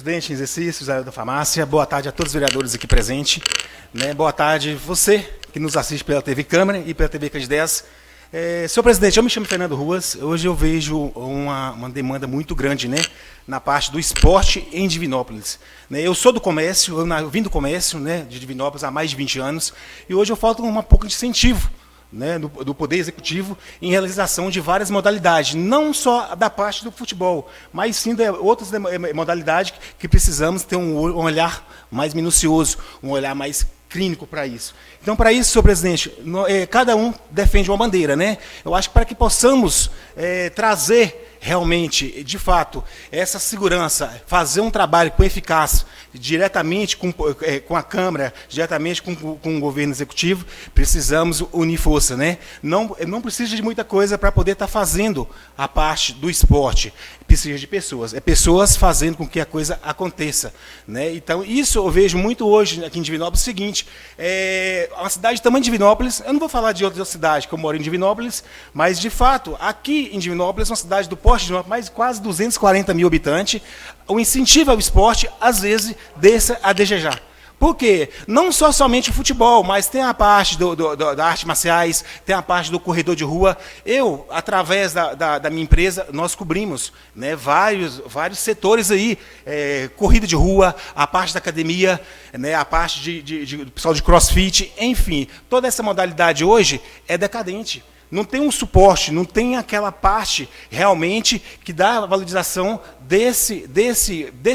presidente em exercício da farmácia, boa tarde a todos os vereadores aqui presentes, né? Boa tarde você que nos assiste pela TV Câmara e pela TV Candidez. Senhor presidente, eu me chamo Fernando Ruas. Hoje eu vejo uma demanda muito grande, né, na parte do esporte em Divinópolis. Eu sou do comércio, eu vim do comércio, né, de Divinópolis há mais de 20 anos, e hoje eu falta um pouco de incentivo, né, do Poder Executivo em realização de várias modalidades, não só da parte do futebol, mas sim de outras modalidades que precisamos ter um olhar mais minucioso, um olhar mais clínico para isso. Então, para isso, senhor presidente, cada um defende uma bandeira, né? Eu acho que para que possamos trazer realmente, de fato, essa segurança, fazer um trabalho com eficácia, diretamente com a Câmara, diretamente com o governo executivo, precisamos unir força, né? Não precisa de muita coisa para poder estar fazendo a parte do esporte. Precisa de pessoas. É pessoas fazendo com que a coisa aconteça, né? Então, isso eu vejo muito hoje aqui em Divinópolis, o seguinte, uma cidade de tamanho de Divinópolis, eu não vou falar de outra cidade, que eu moro em Divinópolis, mas, de fato, aqui em Divinópolis, uma cidade do porte de Divinópolis, mais de quase 240 mil habitantes, o incentivo ao esporte, às vezes, deixa a desejar. Por quê? Não somente o futebol, mas tem a parte da arte marciais, tem a parte do corredor de rua. Eu, através da minha empresa, nós cobrimos, né, vários setores aí, corrida de rua, a parte da academia, né, a parte do pessoal de crossfit, enfim, toda essa modalidade hoje é decadente. Não tem um suporte, não tem aquela parte realmente que dá a valorização desse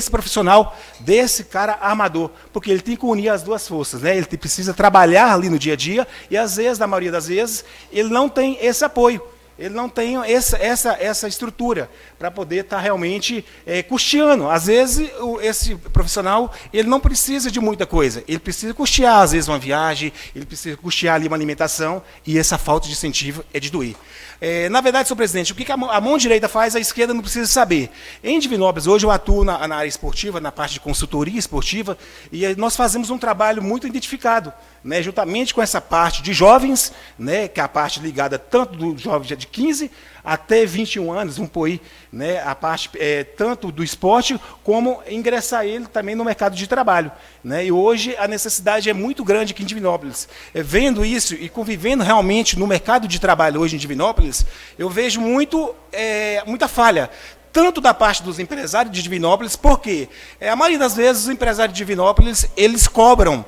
profissional, desse cara armador, porque ele tem que unir as duas forças, né? Ele precisa trabalhar ali no dia a dia e, às vezes, na maioria das vezes, ele não tem esse apoio. Ele não tem essa estrutura para poder estar realmente custeando. Às vezes, esse profissional ele não precisa de muita coisa. Ele precisa custear, às vezes, uma viagem, ele precisa custear ali uma alimentação, e essa falta de incentivo é de doer. Na verdade, senhor presidente, o que a mão direita faz, a esquerda não precisa saber. Em Divinópolis, hoje eu atuo na área esportiva, na parte de consultoria esportiva, e nós fazemos um trabalho muito identificado, né, juntamente com essa parte de jovens, né, que é a parte ligada tanto do jovem de 15 até 21 anos, vamos pôr aí, né, a parte tanto do esporte, como ingressar ele também no mercado de trabalho, né, e hoje a necessidade é muito grande aqui em Divinópolis. Vendo isso e convivendo realmente no mercado de trabalho hoje em Divinópolis, eu vejo muita falha, tanto da parte dos empresários de Divinópolis, porque a maioria das vezes os empresários de Divinópolis, eles cobram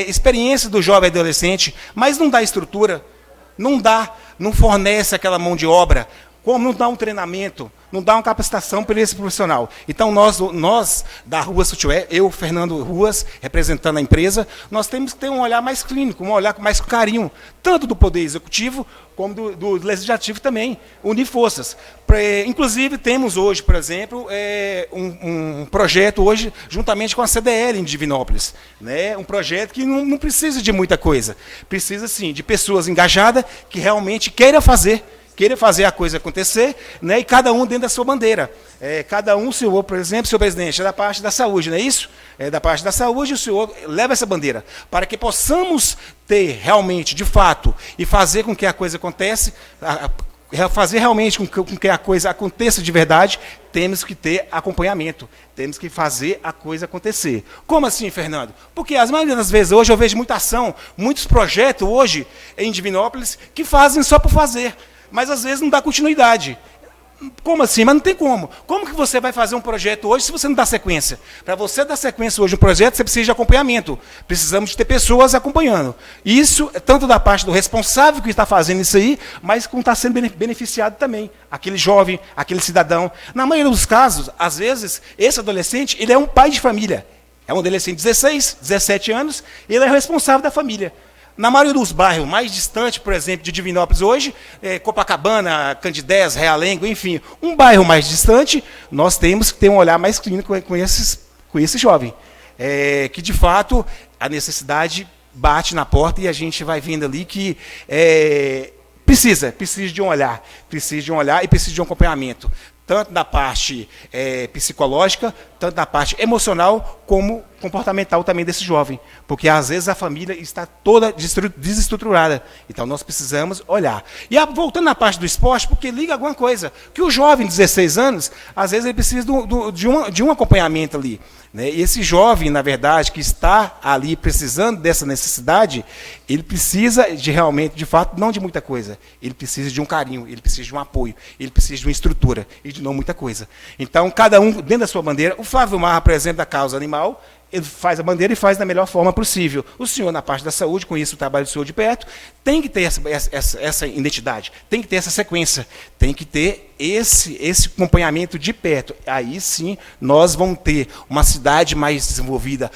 experiência do jovem adolescente, mas não dá estrutura, não fornece aquela mão de obra, como não dá um treinamento, não dá uma capacitação para esse profissional. Então, nós da Ruas Footwear, eu, Fernando Ruas, representando a empresa, nós temos que ter um olhar mais clínico, um olhar com mais carinho, tanto do Poder Executivo, como do Legislativo também, unir forças. Inclusive, temos hoje, por exemplo, um projeto hoje, juntamente com a CDL em Divinópolis, né? Um projeto que não precisa de muita coisa, precisa, sim, de pessoas engajadas que realmente queiram fazer a coisa acontecer, né, e cada um dentro da sua bandeira. Cada um, por exemplo, senhor presidente, é da parte da saúde, não é isso? É da parte da saúde, e o senhor leva essa bandeira, para que possamos ter realmente, de fato, e fazer com que a coisa aconteça, fazer realmente com que a coisa aconteça de verdade, temos que ter acompanhamento, temos que fazer a coisa acontecer. Como assim, Fernando? Porque as maioria das vezes, hoje eu vejo muita ação, muitos projetos hoje em Divinópolis que fazem só por fazer, mas às vezes não dá continuidade. Como assim? Mas não tem como. Como que você vai fazer um projeto hoje se você não dá sequência? Para você dar sequência hoje no projeto, você precisa de acompanhamento. Precisamos de ter pessoas acompanhando. Isso é tanto da parte do responsável que está fazendo isso aí, mas como está sendo beneficiado também. Aquele jovem, aquele cidadão. Na maioria dos casos, às vezes, esse adolescente, ele é um pai de família. É um adolescente de 16, 17 anos, ele é o responsável da família. Na maioria dos bairros mais distantes, por exemplo, de Divinópolis hoje, Copacabana, Candidez, Realengo, enfim, um bairro mais distante, nós temos que ter um olhar mais clínico com esse jovem. Que, de fato, a necessidade bate na porta e a gente vai vendo ali que precisa de um olhar e precisa de um acompanhamento, tanto da parte psicológica, tanto da parte emocional, como comportamental também desse jovem, porque às vezes a família está toda desestruturada. Então nós precisamos olhar. E voltando à parte do esporte, porque liga alguma coisa, que o jovem de 16 anos, às vezes ele precisa de um acompanhamento ali. Né? E esse jovem, na verdade, que está ali precisando dessa necessidade, ele precisa de realmente, de fato, não de muita coisa. Ele precisa de um carinho, ele precisa de um apoio, ele precisa de uma estrutura e de não muita coisa. Então, cada um dentro da sua bandeira. O Flávio Marra, por exemplo, da causa animal, ele faz a bandeira e faz da melhor forma possível. O senhor, na parte da saúde, conhece o trabalho do senhor de perto, tem que ter essa identidade, tem que ter essa sequência, tem que ter esse acompanhamento de perto. Aí sim nós vamos ter uma cidade mais desenvolvida,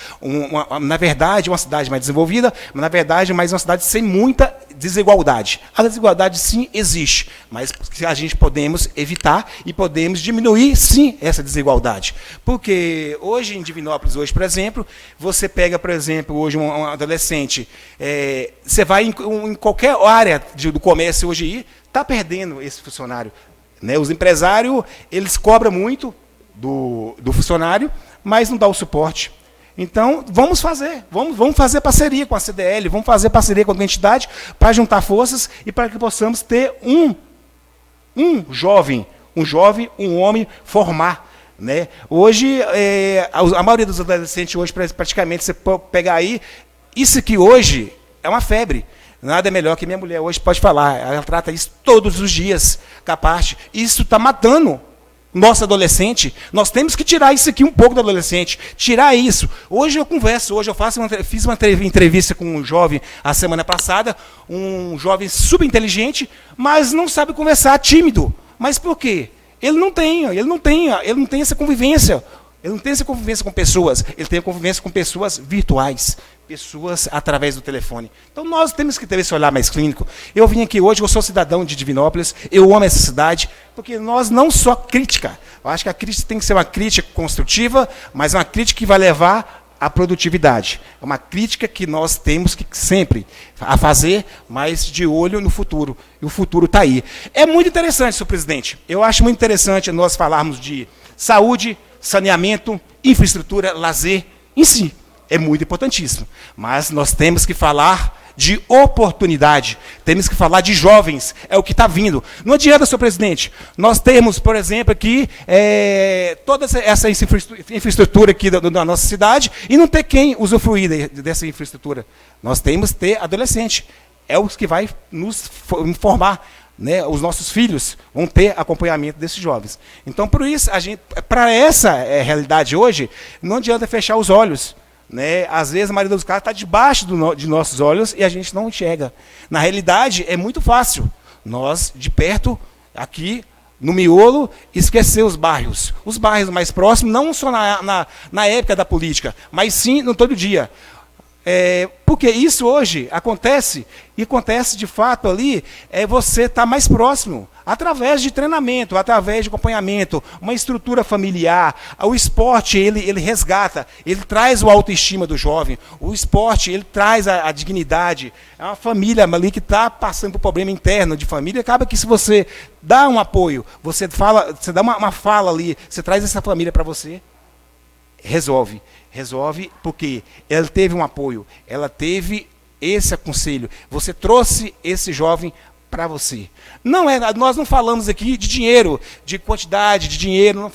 na verdade uma cidade mais desenvolvida, mas na verdade mais uma cidade sem muita desigualdade. A desigualdade sim existe, mas a gente podemos evitar e podemos diminuir sim essa desigualdade. Porque hoje em Divinópolis, hoje, por exemplo, você pega, por exemplo, hoje um adolescente, você vai em qualquer área do comércio hoje aí, está perdendo esse funcionário. Né? Os empresários, eles cobram muito do funcionário, mas não dá o suporte. Então, vamos fazer parceria com a CDL, vamos fazer parceria com a entidade para juntar forças e para que possamos ter um homem formar. Né? Hoje, a maioria dos adolescentes, hoje, praticamente, você pode pegar aí, isso aqui hoje é uma febre. Nada melhor que minha mulher hoje pode falar. Ela trata isso todos os dias, capaz. Isso está matando nosso adolescente. Nós temos que tirar isso aqui um pouco do adolescente. Tirar isso. Hoje eu converso, fiz uma entrevista com um jovem a semana passada, um jovem subinteligente, mas não sabe conversar, tímido. Mas por quê? Ele não tem essa convivência. Ele não tem essa convivência com pessoas, ele tem a convivência com pessoas virtuais, pessoas através do telefone. Então nós temos que ter esse olhar mais clínico. Eu vim aqui hoje, eu sou cidadão de Divinópolis, eu amo essa cidade, porque nós não só crítica, eu acho que a crítica tem que ser uma crítica construtiva, mas uma crítica que vai levar à produtividade. É uma crítica que nós temos que sempre a fazer, mas de olho no futuro. E o futuro está aí. É muito interessante, senhor presidente. Eu acho muito interessante nós falarmos de saúde, saneamento, infraestrutura, lazer em si. É muito importantíssimo. Mas nós temos que falar de oportunidade. Temos que falar de jovens. É o que está vindo. Não adianta, senhor presidente, nós temos, por exemplo, aqui toda essa infraestrutura aqui da nossa cidade e não ter quem usufruir dessa infraestrutura. Nós temos que ter adolescente. É os que vai nos formar. Né, os nossos filhos vão ter acompanhamento desses jovens. Então, por isso, para essa realidade hoje, não adianta fechar os olhos. Né? Às vezes, a maioria dos casos está debaixo de nossos olhos e a gente não enxerga. Na realidade, é muito fácil. Nós, de perto, aqui, no miolo, esquecer os bairros. Os bairros mais próximos, não só na época da política, mas sim no todo dia. Porque isso hoje acontece, e acontece de fato ali, você estar mais próximo, através de treinamento, através de acompanhamento, uma estrutura familiar. O esporte, ele resgata, ele traz o autoestima do jovem, o esporte, ele traz a dignidade. É uma família ali que está passando por problema interno de família, acaba que se você dá um apoio, você dá uma fala ali, você traz essa família para você, resolve porque ela teve um apoio, ela teve esse aconselho, você trouxe esse jovem para você. Nós não falamos aqui de dinheiro, de quantidade de dinheiro,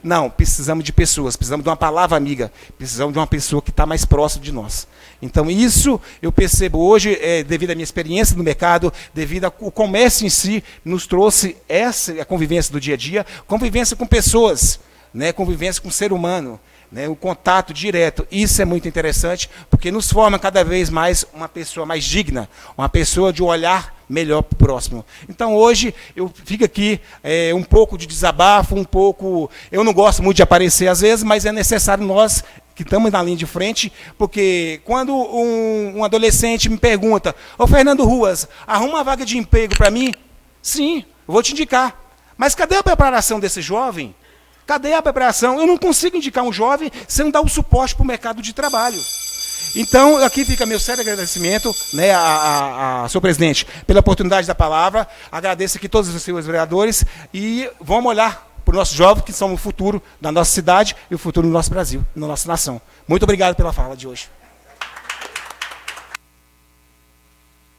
não, precisamos de pessoas, precisamos de uma palavra amiga, precisamos de uma pessoa que está mais próxima de nós. Então isso eu percebo hoje, devido à minha experiência no mercado, devido ao comércio em si, nos trouxe a convivência do dia a dia, convivência com pessoas, né, convivência com o ser humano. Né, o contato direto, isso é muito interessante, porque nos forma cada vez mais uma pessoa mais digna, uma pessoa de um olhar melhor para o próximo. Então hoje eu fico aqui um pouco de desabafo, eu não gosto muito de aparecer às vezes, mas é necessário nós que estamos na linha de frente, porque quando um adolescente me pergunta, ô Fernando Ruas, arruma uma vaga de emprego para mim? Sim, eu vou te indicar. Mas cadê a preparação desse jovem? Cadê a preparação? Eu não consigo indicar um jovem sem dar o suporte para o mercado de trabalho. Então, aqui fica meu sério agradecimento, né, senhor presidente, pela oportunidade da palavra. Agradeço aqui todos os senhores vereadores e vamos olhar para os nossos jovens, que são o futuro da nossa cidade e o futuro do nosso Brasil, da nossa nação. Muito obrigado pela fala de hoje.